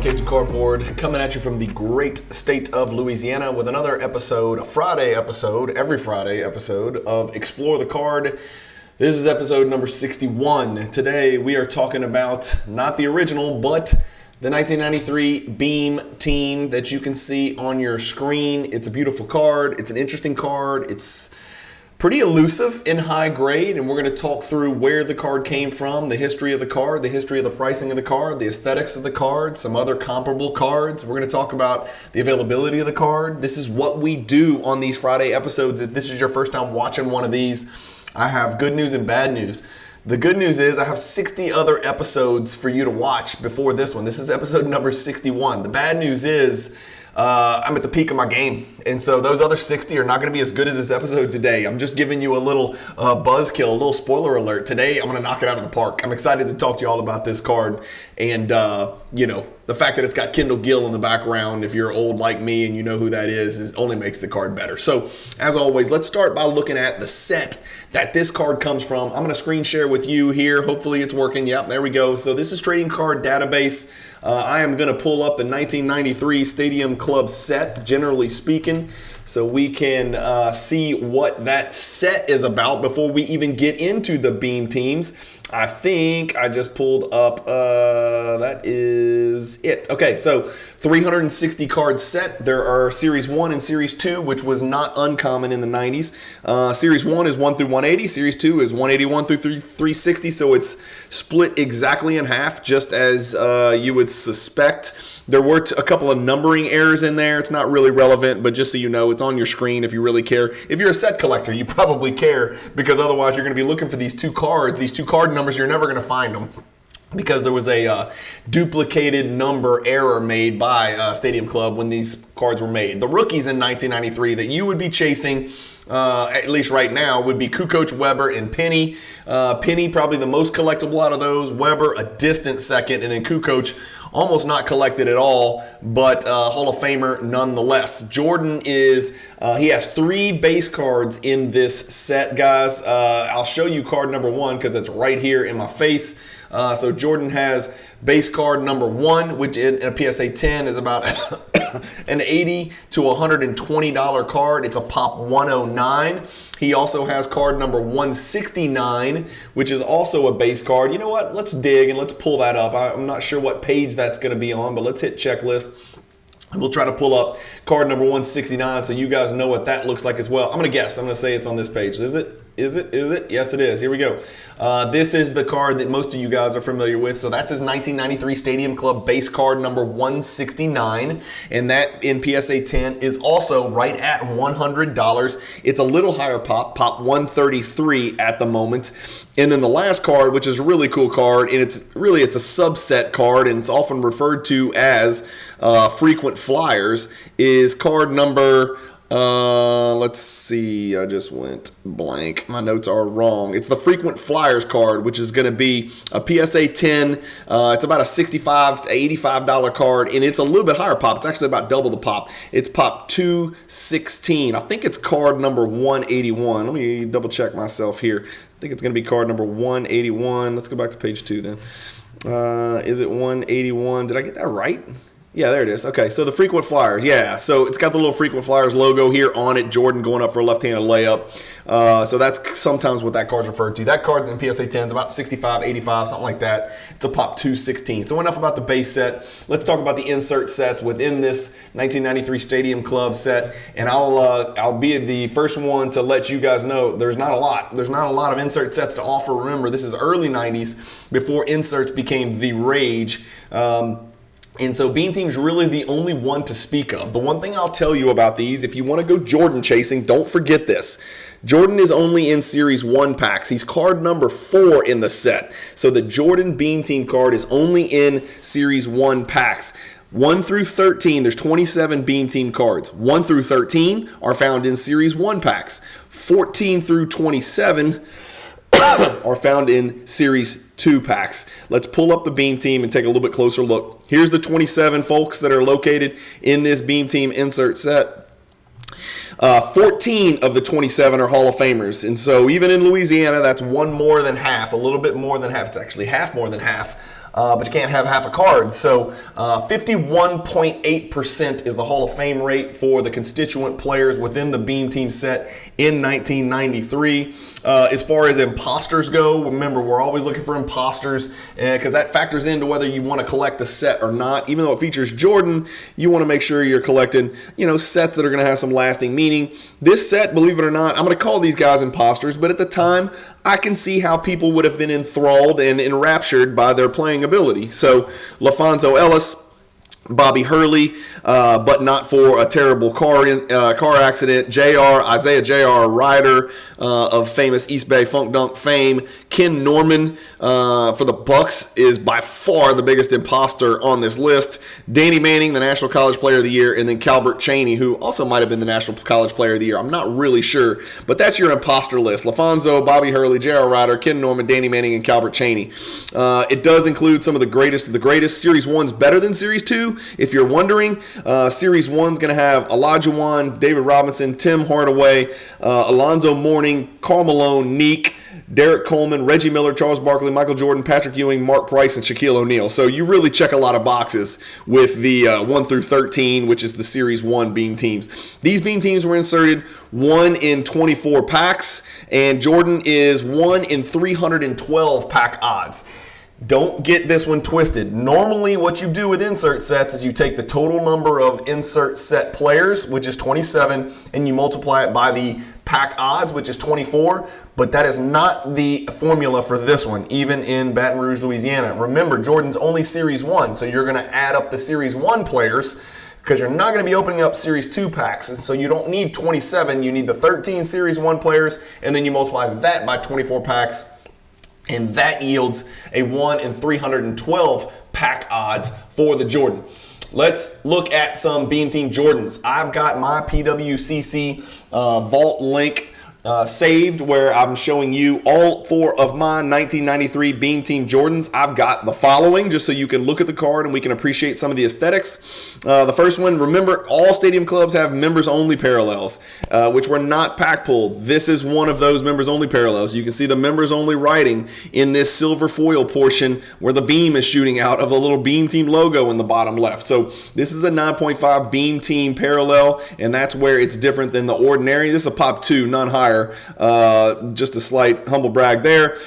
Cajun Cardboard, coming at you from the great state of Louisiana with another episode, every Friday episode of Explore the Card. This is episode number 61. Today we are talking about not the original, but the 1993 Beam team that you can see on your screen. It's a beautiful card. It's an interesting card. It's pretty elusive in high grade, and we're going to talk through where the card came from, the history of the card, the history of the pricing of the card, the aesthetics of the card, some other comparable cards. We're going to talk about the availability of the card. This is what we do on these Friday episodes. If this is your first time watching one of these, I have good news and bad news. The good news is I have 60 other episodes for you to watch before this one. This is episode number 61. The bad news is I'm at the peak of my game. And so those other 60 are not going to be as good as this episode today. I'm just giving you a little buzzkill, a little spoiler alert. Today, I'm going to knock it out of the park. I'm excited to talk to you all about this card. And, the fact that it's got Kendall Gill in the background, if you're old like me and you know who that is only makes the card better. So, as always, let's start by looking at the set that this card comes from. I'm going to screen share with you here. Hopefully it's working. Yep, there we go. So this is Trading Card Database. I am going to pull up the 1993 Stadium Club set, generally speaking, so we can see what that set is about before we even get into the Beam teams. I think I just pulled up, that is it. Okay, so 360 card set. There are Series 1 and Series 2, which was not uncommon in the 90s. Series 1 is 1 through 180. Series 2 is 181 through 360, so it's split exactly in half, just as you would suspect. There were a couple of numbering errors in there. It's not really relevant, but just so you know, it's on your screen if you really care. If you're a set collector, you probably care, because otherwise you're going to be looking for these two cards, these two card numbers. You're never going to find them, because there was a duplicated number error made by Stadium Club when these cards were made. The rookies in 1993 that you would be chasing, at least right now, would be Kukoc, Weber, and Penny. Penny probably the most collectible out of those. Weber a distant second, and then Kukoc almost not collected at all, but Hall of Famer nonetheless. Jordan is, he has 3 base cards in this set, guys. I'll show you card number 1 because it's right here in my face. So Jordan has base card number 1, which in a PSA 10 is about an $80 to $120 card. It's a pop 109. He also has card number 169, which is also a base card. You know what? Let's dig and let's pull that up. I'm not sure what page that's going to be on, but let's hit checklist. We'll try to pull up card number 169 so you guys know what that looks like as well. I'm going to guess. I'm going to say it's on this page. Is it? Is it? Yes, it is. Here we go. This is the card that most of you guys are familiar with. So that's his 1993 Stadium Club base card number 169. And that in PSA 10 is also right at $100. It's a little higher pop 133 at the moment. And then the last card, which is a really cool card, and it's a subset card, and it's often referred to as frequent flyers, is card number... let's see. I just went blank. My notes are wrong. It's the frequent flyers card, which is going to be a PSA 10. It's about a $65 to $85 card, and it's a little bit higher pop. It's actually about double the pop. It's pop 216. I think it's card number 181. Let me double check myself here. I think it's going to be card number 181. Let's go back to page 2 then. Is it 181? Did I get that right? Yeah, there it is. Okay, so the frequent flyers. Yeah, so it's got the little frequent flyers logo here on it. Jordan going up for a left-handed layup. So that's sometimes what that card's referred to. That card in PSA 10 is about 65, 85, something like that. It's a pop 216. So enough about the base set. Let's talk about the insert sets within this 1993 Stadium Club set. And I'll be the first one to let you guys know there's not a lot. There's not a lot of insert sets to offer. Remember, this is early 90s before inserts became the rage. And so Beam Team's really the only one to speak of. The one thing I'll tell you about these, if you want to go Jordan chasing, don't forget this. Jordan is only in Series 1 packs. He's card number 4 in the set. So the Jordan Beam Team card is only in Series 1 packs. 1 through 13, there's 27 Beam Team cards. 1 through 13 are found in Series 1 packs. 14 through 27 are found in Series 2 packs. Let's pull up the Beam Team and take a little bit closer look. Here's the 27 folks that are located in this Beam Team insert set. 14 of the 27 are Hall of Famers. And so even in Louisiana, that's one more than half, a little bit more than half. It's actually half more than half. but you can't have half a card. So 51.8% is the Hall of Fame rate for the constituent players within the Beam Team set in 1993. As far as imposters go, remember, we're always looking for imposters because that factors into whether you want to collect the set or not. Even though it features Jordan, you want to make sure you're collecting, sets that are going to have some lasting meaning. This set, believe it or not, I'm going to call these guys imposters, but at the time, I can see how people would have been enthralled and enraptured by their playing ability. So, LaFonso Ellis, Bobby Hurley, but not for a terrible car accident. Isaiah J.R. Ryder of famous East Bay Funk Dunk fame. Ken Norman for the Bucks is by far the biggest imposter on this list. Danny Manning, the National College Player of the Year, and then Calbert Chaney, who also might have been the National College Player of the Year. I'm not really sure, but that's your imposter list. LaFonso, Bobby Hurley, J.R. Ryder, Ken Norman, Danny Manning, and Calbert Chaney. It does include some of the greatest of the greatest. Series 1's better than Series 2. If you're wondering, Series 1's going to have Olajuwon, David Robinson, Tim Hardaway, Alonzo Mourning, Karl Malone, Neek, Derek Coleman, Reggie Miller, Charles Barkley, Michael Jordan, Patrick Ewing, Mark Price, and Shaquille O'Neal. So you really check a lot of boxes with the 1 through 13, which is the Series 1 Beam Teams. These Beam Teams were inserted 1 in 24 packs, and Jordan is 1 in 312 pack odds. Don't get this one twisted. Normally what you do with insert sets is you take the total number of insert set players, which is 27, and you multiply it by the pack odds, which is 24, but that is not the formula for this one, even in Baton Rouge, Louisiana. Remember, Jordan's only Series 1, so you're going to add up the Series 1 players because you're not going to be opening up Series 2 packs, and so you don't need 27, you need the 13 Series 1 players, and then you multiply that by 24 packs, and that yields a 1 in 312 pack odds for the Jordan. Let's look at some Beam Team Jordans. I've got my PWCC Vault link saved where I'm showing you all 4 of my 1993 Beam Team Jordans. I've got the following just so you can look at the card and we can appreciate some of the aesthetics. The first one, remember, all stadium clubs have members-only parallels, which were not pack pulled. This is one of those members-only parallels. You can see the members-only writing in this silver foil portion where the beam is shooting out of the little Beam Team logo in the bottom left. So this is a 9.5 Beam Team parallel, and that's where it's different than the ordinary. This is a Pop 2, none higher. Just a slight humble brag there.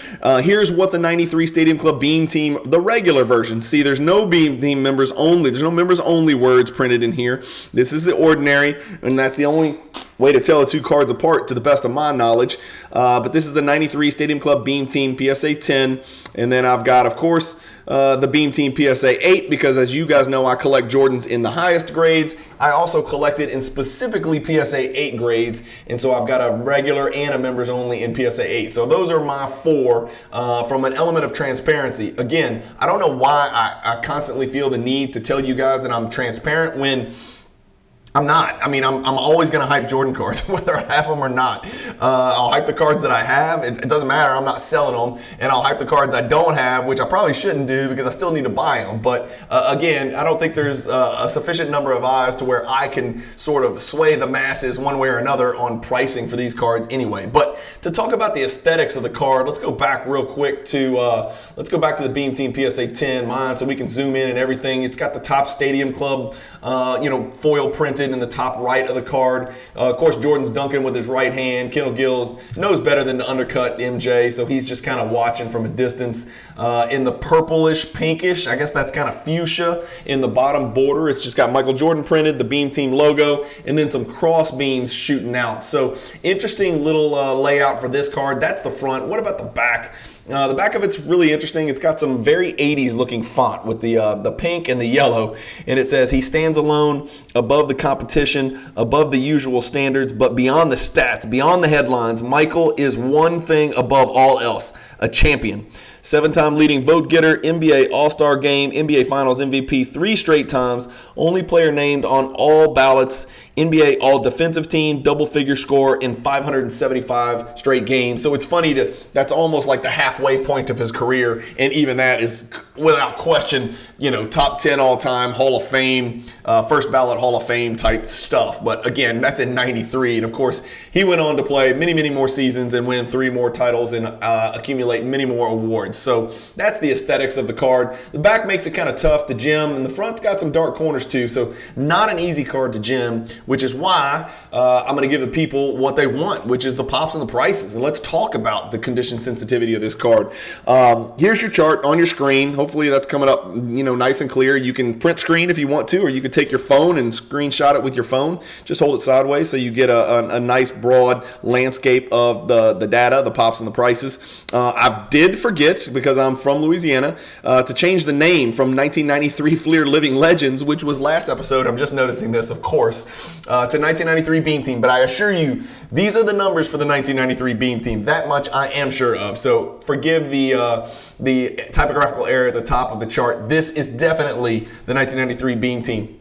Here's what the 93 Stadium Club Beam Team, the regular version. See, there's no Beam Team members only. There's no members only words printed in here. This is the ordinary, and that's the only way to tell the two cards apart to the best of my knowledge. But this is the 93 Stadium Club Beam Team PSA 10. And then I've got, of course, the Beam Team PSA 8 because, as you guys know, I collect Jordans in the highest grades. I also collect it in specifically PSA 8 grades. And so I've got a regular and a members only in PSA 8. So those are my 4 from an element of transparency. Again, I don't know why I constantly feel the need to tell you guys that I'm transparent when I'm not. I mean, I'm always going to hype Jordan cards, whether I have them or not. I'll hype the cards that I have. It doesn't matter. I'm not selling them. And I'll hype the cards I don't have, which I probably shouldn't do because I still need to buy them. But again, I don't think there's a sufficient number of eyes to where I can sort of sway the masses one way or another on pricing for these cards anyway. But to talk about the aesthetics of the card, let's go back real quick to the Beam Team PSA 10 mine so we can zoom in and everything. It's got the top Stadium Club, foil printed in the top right of the card. Of course, Jordan's dunking with his right hand. Kendall Gills knows better than to undercut MJ, so he's just kind of watching from a distance. In the purplish, pinkish, I guess that's kind of fuchsia in the bottom border. It's just got Michael Jordan printed, the Beam Team logo, and then some cross beams shooting out. So interesting little layout for this card. That's the front. What about the back? The back of it's really interesting. It's got some very 80s looking font with the pink and the yellow, and it says he stands alone above the competition, above the usual standards, but beyond the stats, beyond the headlines. Michael is one thing above all else, a champion. 7-time leading vote getter, NBA All-Star Game, NBA Finals MVP 3 straight times, only player named on all ballots, NBA All-Defensive Team, double-figure score in 575 straight games. So it's funny that's almost like the halfway point of his career, and even that is without question, top 10 all-time Hall of Fame, first ballot Hall of Fame type stuff. But again, that's in 93. And of course, he went on to play many, many more seasons and win 3 more titles and accumulate many more awards. So that's the aesthetics of the card. The back makes it kind of tough to gem, and the front's got some dark corners too. So not an easy card to gem, which is why I'm going to give the people what they want, which is the pops and the prices. And let's talk about the condition sensitivity of this card. Here's your chart on your screen. Hopefully that's coming up, nice and clear. You can print screen if you want to, or you could take your phone and screenshot it with your phone. Just hold it sideways so you get a nice broad landscape of the data, the pops and the prices. I did forget, because I'm from Louisiana, to change the name from 1993 Fleer Living Legends, which was last episode. I'm just noticing this, of course, to 1993 Beam Team. But I assure you, these are the numbers for the 1993 Beam Team. That much I am sure of. So forgive the typographical error at the top of the chart. This is definitely the 1993 Beam Team.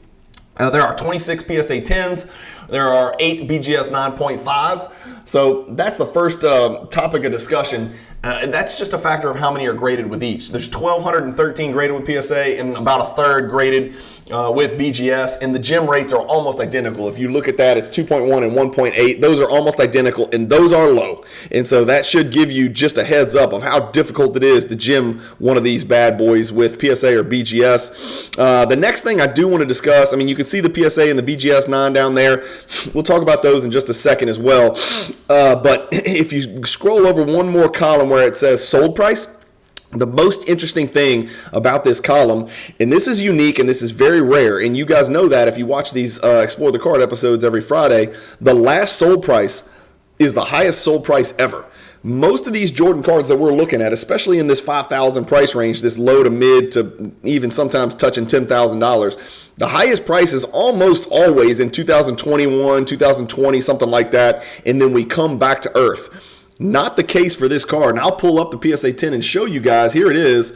There are 26 PSA 10s. There are 8 BGS 9.5s. So that's the first topic of discussion. That's just a factor of how many are graded with each. There's 1,213 graded with PSA and about a third graded with BGS. And the gem rates are almost identical. If you look at that, it's 2.1 and 1.8. Those are almost identical, and those are low. And so that should give you just a heads up of how difficult it is to gem one of these bad boys with PSA or BGS. The next thing I do want to discuss, you can see the PSA and the BGS 9 down there. We'll talk about those in just a second as well. But if you scroll over one more column where it says sold price, the most interesting thing about this column, and this is unique and this is very rare, and you guys know that if you watch these Explore the Card episodes every Friday, the last sold price is the highest sold price ever. Most of these Jordan cards that we're looking at, especially in this 5,000 price range, this low to mid to even sometimes touching $10,000, the highest price is almost always in 2021, 2020, something like that, and then we come back to earth. Not the case for this card. And I'll pull up the PSA 10 and show you guys. Here it is.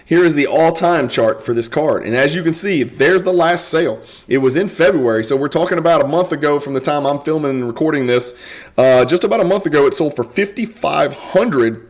Here is the all-time chart for this card. And as you can see, there's the last sale. It was in February, so we're talking about a month ago from the time I'm filming and recording this. Just about a month ago, it sold for $5,500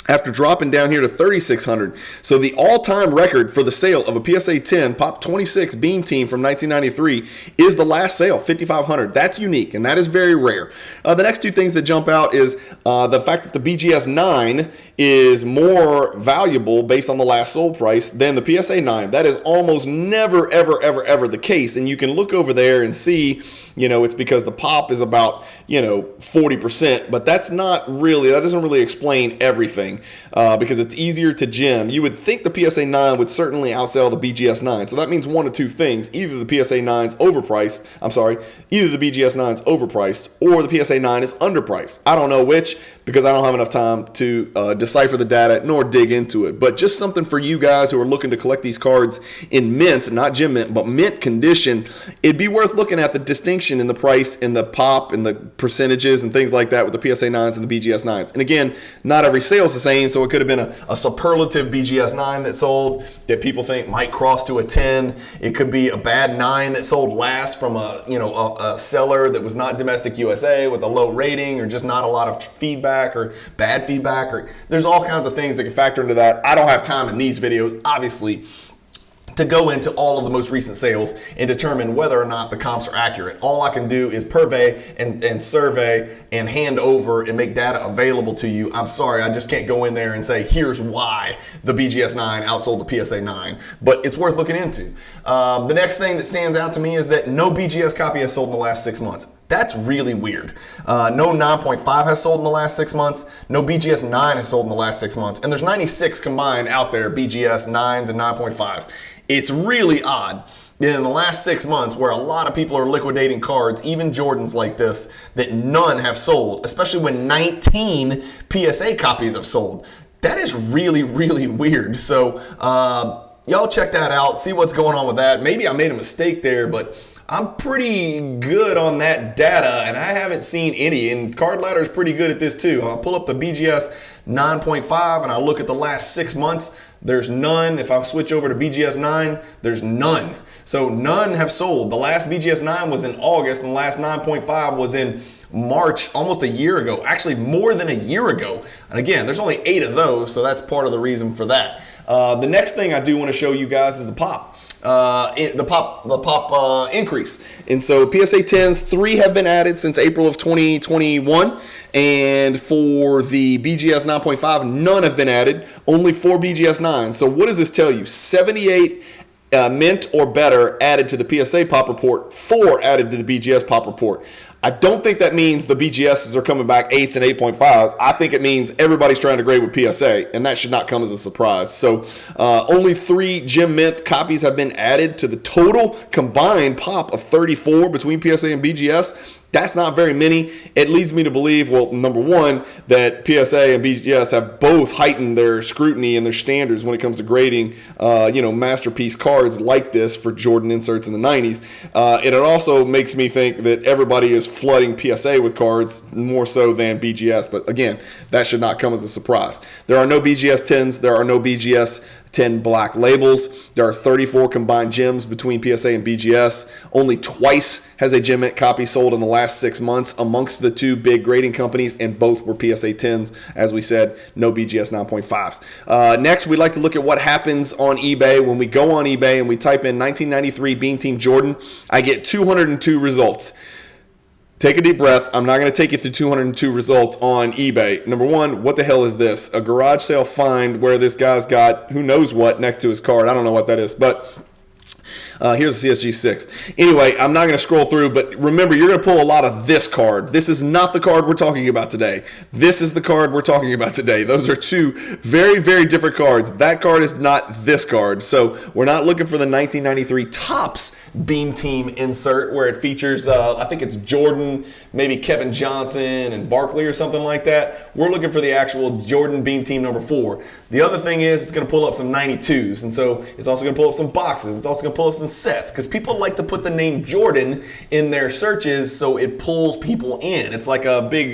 after dropping down here to $3,600. So the all-time record for the sale of a PSA 10 Pop 26 Beam Team from 1993 is the last sale, $5,500. That's unique, and that is very rare. The next two things that jump out is the fact that the BGS 9 is more valuable based on the last sold price than the PSA 9. That is almost never, ever, ever, ever the case. And you can look over there and see, it's because the pop is about, 40%, but that doesn't really explain everything. Because it's easier to gem. You would think the PSA 9 would certainly outsell the BGS 9. So that means one of two things. Either the PSA 9's overpriced, either the BGS 9's overpriced or the PSA 9 is underpriced. I don't know which, because I don't have enough time to decipher the data nor dig into it. But just something for you guys who are looking to collect these cards in mint, not gem mint, but mint condition. It'd be worth looking at the distinction in the price and the pop and the percentages and things like that with the PSA 9s and the BGS 9s. And again, not every sale is the same, so it could have been a superlative BGS 9 that sold that people think might cross to a 10. It could be a bad 9 that sold last from a seller that was not domestic USA with a low rating or just not a lot of feedback or bad feedback. Or there's all kinds of things that can factor into that. I don't have time in these videos, obviously, to go into all of the most recent sales and determine whether or not the comps are accurate. All I can do is purvey and survey and hand over and make data available to you. I'm sorry, I just can't go in there and say, here's why the BGS 9 outsold the PSA 9. But it's worth looking into. The next thing that stands out to me is that no BGS copy has sold in the last 6 months. That's really weird. No 9.5 has sold in the last 6 months. No BGS 9 has sold in the last 6 months. And there's 96 combined out there, BGS 9s and 9.5s. It's really odd that in the last 6 months, where a lot of people are liquidating cards, even Jordans like this, that none have sold, especially when 19 PSA copies have sold. That is really, really weird. So y'all check that out, see what's going on with that. Maybe I made a mistake there, but I'm pretty good on that data, and I haven't seen any. And Card Ladder is pretty good at this too. I'll pull up the BGS 9.5 and I'll look at the last 6 months. There's none. If I switch over to BGS 9, there's none. So none have sold. The last BGS 9 was in August, and the last 9.5 was in March, almost a year ago. Actually, more than a year ago. And again, there's only 8 of those, so that's part of the reason for that. The next thing I do want to show you guys is the pop. the pop increase. And so PSA 10s, 3 have been added since April of 2021. And for the BGS 9.5, none have been added, only 4 BGS 9. So what does this tell you? 78 mint or better added to the PSA pop report, 4 added to the BGS pop report. I don't think that means the BGSs are coming back 8s and 8.5s. I think it means everybody's trying to grade with PSA, and that should not come as a surprise. So only 3 gem mint copies have been added to the total combined pop of 34 between PSA and BGS. That's not very many. It leads me to believe, well, number one, that PSA and BGS have both heightened their scrutiny and their standards when it comes to grading, masterpiece cards like this for Jordan inserts in the 90s. And it also makes me think that everybody is flooding PSA with cards more so than BGS. But again, that should not come as a surprise. There are no BGS 10s. There are no BGS 10 black labels. There are 34 combined gems between PSA and BGS. Only twice has a gem mint copy sold in the last 6 months amongst the 2 big grading companies, and both were PSA 10s. As we said, no BGS 9.5s. Next, we'd like to look at what happens on eBay. When we go on eBay and we type in 1993 Beam Team Jordan, I get 202 results. Take a deep breath. I'm not going to take you through 202 results on eBay. Number one, what the hell is this? A garage sale find where this guy's got who knows what next to his card. I don't know what that is, but here's a CSG 6. Anyway, I'm not going to scroll through, but remember, you're going to pull a lot of this card. This is not the card we're talking about today. This is the card we're talking about today. Those are 2 very, very different cards. That card is not this card. So we're not looking for the 1993 Topps Beam Team insert where it features, I think it's Jordan, maybe Kevin Johnson and Barkley or something like that. We're looking for the actual Jordan Beam Team number 4. The other thing is it's going to pull up some 92s, and so it's also going to pull up some boxes. It's also going to pull up some sets because people like to put the name Jordan in their searches so it pulls people in. It's like a big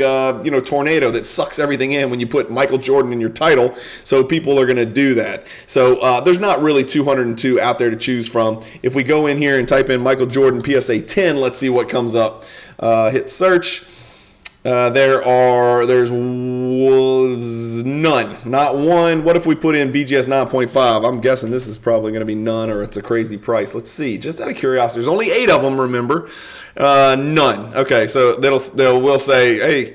tornado that sucks everything in when you put Michael Jordan in your title, so people are going to do that. So there's not really 202 out there to choose from. If we go in here and type in Michael Jordan PSA 10, let's see what comes up. Hit search. There's none, not one. What if we put in BGS 9.5? I'm guessing this is probably going to be none, or it's a crazy price. Let's see, just out of curiosity. There's only 8 of them, remember. None. Okay, so we'll say, hey,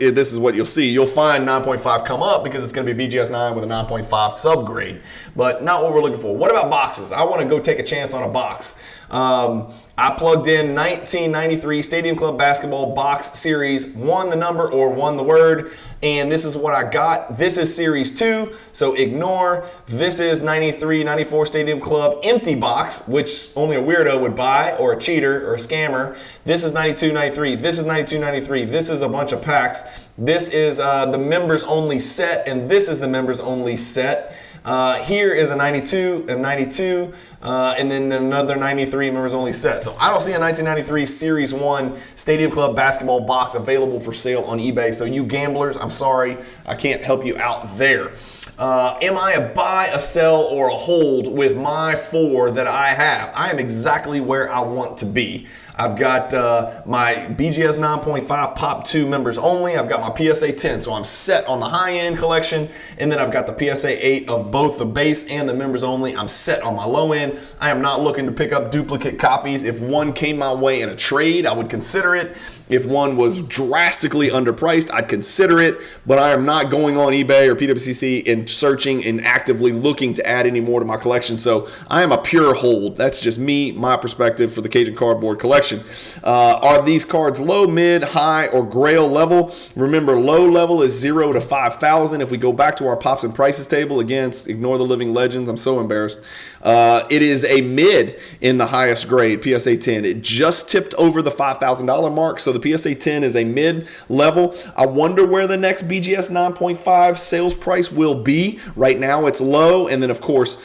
this is what you'll see. You'll find 9.5 come up because it's going to be BGS 9 with a 9.5 subgrade, but not what we're looking for. What about boxes? I want to go take a chance on a box. I plugged in 1993 Stadium Club Basketball Box Series, 1 the number or 1 the word, and this is what I got. This is Series 2, so ignore. This is 93-94 Stadium Club Empty Box, which only a weirdo would buy, or a cheater, or a scammer. This is 92-93. This is 92-93. This is a bunch of packs. This is the members-only set, and this is the members-only set. Here is a 92, a 92, and then another 93 members only set. So I don't see a 1993 Series 1 Stadium Club basketball box available for sale on eBay. So you gamblers, I'm sorry, I can't help you out there. Am I a buy, a sell, or a hold with my 4 that I have? I am exactly where I want to be. I've got my BGS 9.5 Pop 2 members only. I've got my PSA 10, so I'm set on the high-end collection. And then I've got the PSA 8 of both the base and the members only. I'm set on my low end. I am not looking to pick up duplicate copies. If one came my way in a trade, I would consider it. If one was drastically underpriced, I'd consider it. But I am not going on eBay or PWCC and searching and actively looking to add any more to my collection. So I am a pure hold. That's just me, my perspective for the Cajun Cardboard collection. Are these cards low, mid, high, or grail level? Remember, low level is 0 to 5,000. If we go back to our pops and prices table, again, ignore the living legends. I'm so embarrassed. It is a mid in the highest grade, PSA 10. It just tipped over the $5,000 mark, so the PSA 10 is a mid level. I wonder where the next BGS 9.5 sales price will be. Right now, it's low, and then, of course,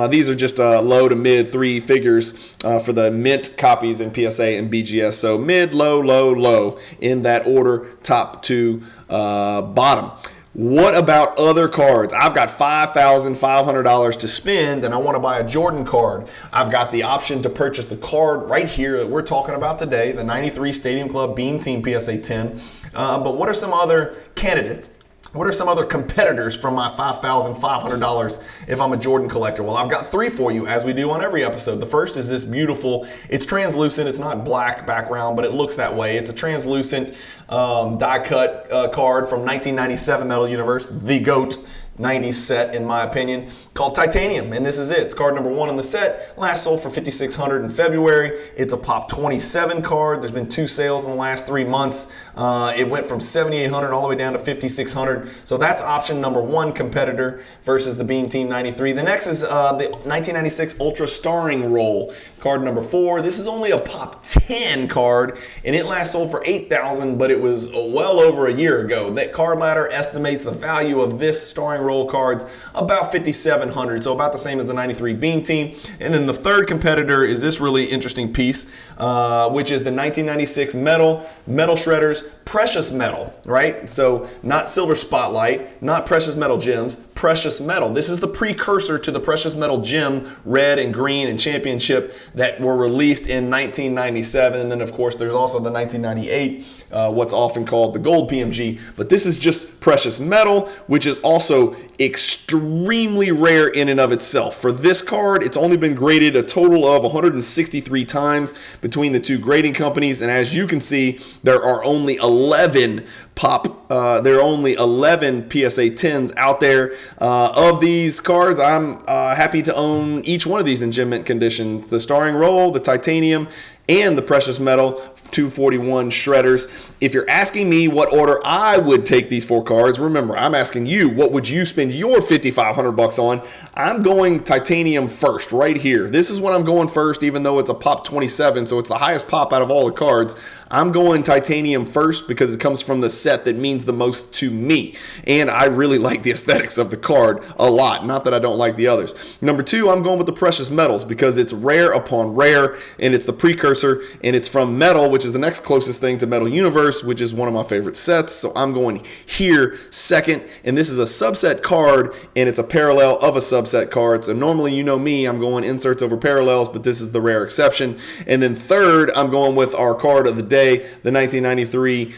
these are just low to mid 3 figures for the mint copies in PSA and BGS. So mid, low, low, low in that order, top to bottom. What about other cards? I've got $5,500 to spend and I want to buy a Jordan card. I've got the option to purchase the card right here that we're talking about today, the 93 Stadium Club Beam Team PSA 10. But what are some other candidates? What are some other competitors from my $5,500 if I'm a Jordan collector? Well, I've got three for you, as we do on every episode. The first is this beautiful, it's translucent, it's not black background, but it looks that way. It's a translucent die-cut card from 1997 Metal Universe, the GOAT 90s set, in my opinion, called Titanium, and this is it. It's card number 1 in the set. Last sold for $5,600 in February. It's a Pop 27 card. There's been 2 sales in the last 3 months. It went from $7,800 all the way down to $5,600. So that's option number 1 competitor versus the Beam Team 93. The next is the 1996 Ultra Starring Roll, card number 4. This is only a Pop 10 card, and it last sold for $8,000, but it was well over a year ago. That Card Ladder estimates the value of this Starring Roll cards about $5,700, so about the same as the 93 Beam Team. And then the third competitor is this really interesting piece, which is the 1996 Metal Shredders Precious Metal, right? So not Silver Spotlight, not Precious Metal Gems, Precious Metal. This is the precursor to the Precious Metal Gem Red and Green and Championship that were released in 1997. And then, of course, there's also the 1998, what's often called the Gold PMG. But this is just Precious Metal, which is also extremely rare in and of itself. For this card, it's only been graded a total of 163 times between the two grading companies. And as you can see, there are only 11 there are only 11 PSA 10s out there. Of these cards, I'm happy to own each one of these in gem mint condition. The Starring Roll, the Titanium, and the Precious Metal 241 Shredders. If you're asking me what order I would take these 4 cards, remember, I'm asking you, what would you spend your $5,500 on? I'm going Titanium first, right here. This is what I'm going first, even though it's a Pop 27, so it's the highest pop out of all the cards. I'm going Titanium first because it comes from the set that means the most to me. And I really like the aesthetics of the card a lot. Not that I don't like the others. Number 2, I'm going with the Precious Metals because it's rare upon rare, and it's the precursor, and it's from Metal, which is the next closest thing to Metal Universe, which is one of my favorite sets. So I'm going here second, and this is a subset card, and it's a parallel of a subset card. So normally, you know me, I'm going inserts over parallels, but this is the rare exception. And then third, I'm going with our card of the day, the 1993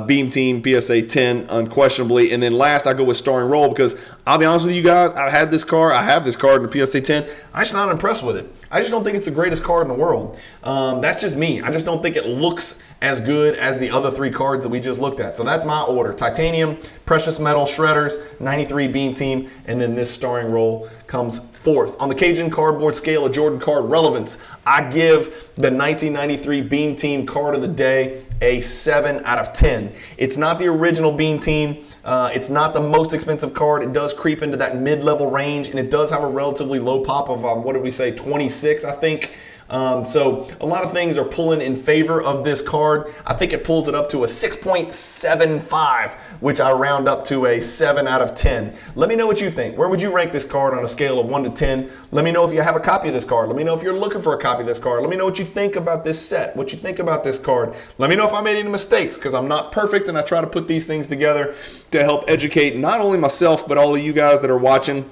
Beam Team PSA 10, unquestionably. And then last, I go with Starring Roll because I'll be honest with you guys, I have this card in the PSA 10. I'm just not impressed with it. I just don't think it's the greatest card in the world. That's just me. I just don't think it looks as good as the other 3 cards that we just looked at. So that's my order. Titanium, Precious Metal Shredders, 93 Beam Team, and then this Starring Roll comes 4th. On the Cajun cardboard scale of Jordan card relevance, I give the 1993 Beam Team card of the day a 7 out of 10. It's not the original Beam Team. It's not the most expensive card. It does creep into that mid-level range, and it does have a relatively low pop of, what did we say, 26, I think. So a lot of things are pulling in favor of this card. I think it pulls it up to a 6.75, which I round up to a 7 out of 10. Let me know what you think. Where would you rank this card on a scale of 1 to 10? Let me know if you have a copy of this card. Let me know if you're looking for a copy of this card. Let me know what you think about this set, what you think about this card. Let me know if I made any mistakes, because I'm not perfect, and I try to put these things together to help educate not only myself, but all of you guys that are watching.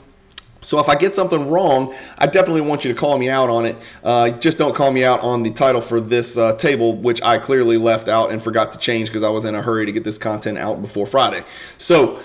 So if I get something wrong, I definitely want you to call me out on it. Just don't call me out on the title for this table, which I clearly left out and forgot to change because I was in a hurry to get this content out before Friday. So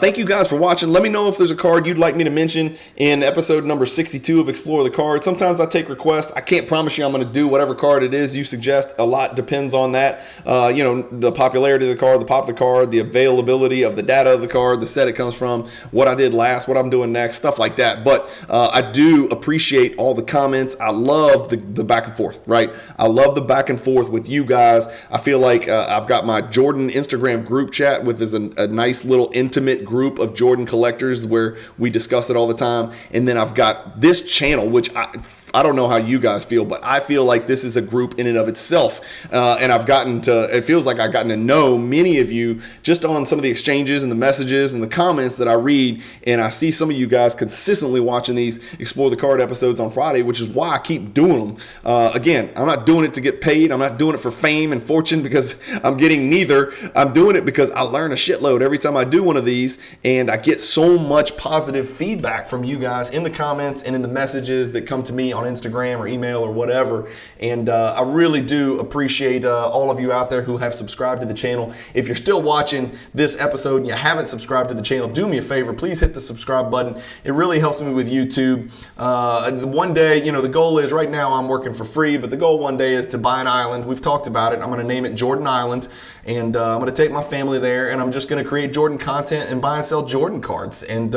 thank you guys for watching. Let me know if there's a card you'd like me to mention in episode number 62 of Explore the Card. Sometimes I take requests. I can't promise you I'm going to do whatever card it is you suggest. A lot depends on that. The popularity of the card, the pop of the card, the availability of the data of the card, the set it comes from, what I did last, what I'm doing next, stuff like that. But I do appreciate all the comments. I love the back and forth, right? I love the back and forth with you guys. I feel like I've got my Jordan Instagram group chat with a nice little intimate group of Jordan collectors where we discuss it all the time. And then I've got this channel, which I don't know how you guys feel, but I feel like this is a group in and of itself. And it feels like I've gotten to know many of you just on some of the exchanges and the messages and the comments that I read. And I see some of you guys consistently watching these Explore the Card episodes on Friday, which is why I keep doing them. Again, I'm not doing it to get paid. I'm not doing it for fame and fortune because I'm getting neither. I'm doing it because I learn a shitload every time I do one of these. And I get so much positive feedback from you guys in the comments and in the messages that come to me on Instagram or email or whatever. And I really do appreciate all of you out there who have subscribed to the channel. If you're still watching this episode and you haven't subscribed to the channel, do me a favor, please hit the subscribe button. It really helps me with YouTube. One day, the goal is, right now I'm working for free, but the goal one day is to buy an island. We've talked about it. I'm going to name it Jordan Island, and I'm going to take my family there, and I'm just going to create Jordan content and buy and sell Jordan cards. And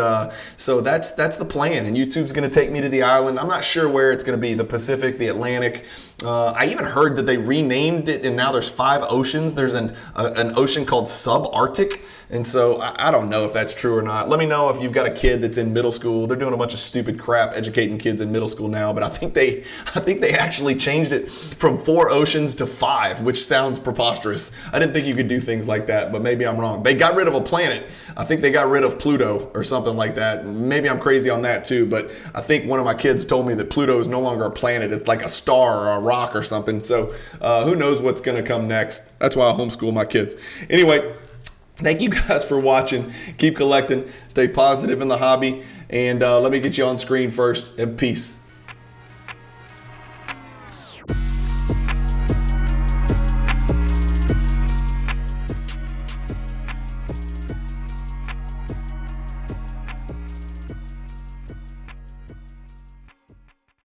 so that's the plan, and YouTube's going to take me to the island. I'm not sure where it's going to be, the Pacific, the Atlantic. I even heard that they renamed it, and now there's 5 oceans. There's an ocean called Subarctic, and so I don't know if that's true or not. Let me know if you've got a kid that's in middle school. They're doing a bunch of stupid crap educating kids in middle school now, but I think they actually changed it from 4 oceans to 5, which sounds preposterous. I didn't think you could do things like that, but maybe I'm wrong. They got rid of a planet. I think they got rid of Pluto or something like that. Maybe I'm crazy on that too, but I think one of my kids told me that Pluto is no longer a planet. It's like a star or a rock or something. So who knows what's going to come next. That's why I homeschool my kids. Anyway, thank you guys for watching. Keep collecting. Stay positive in the hobby. And let me get you on screen first. And peace.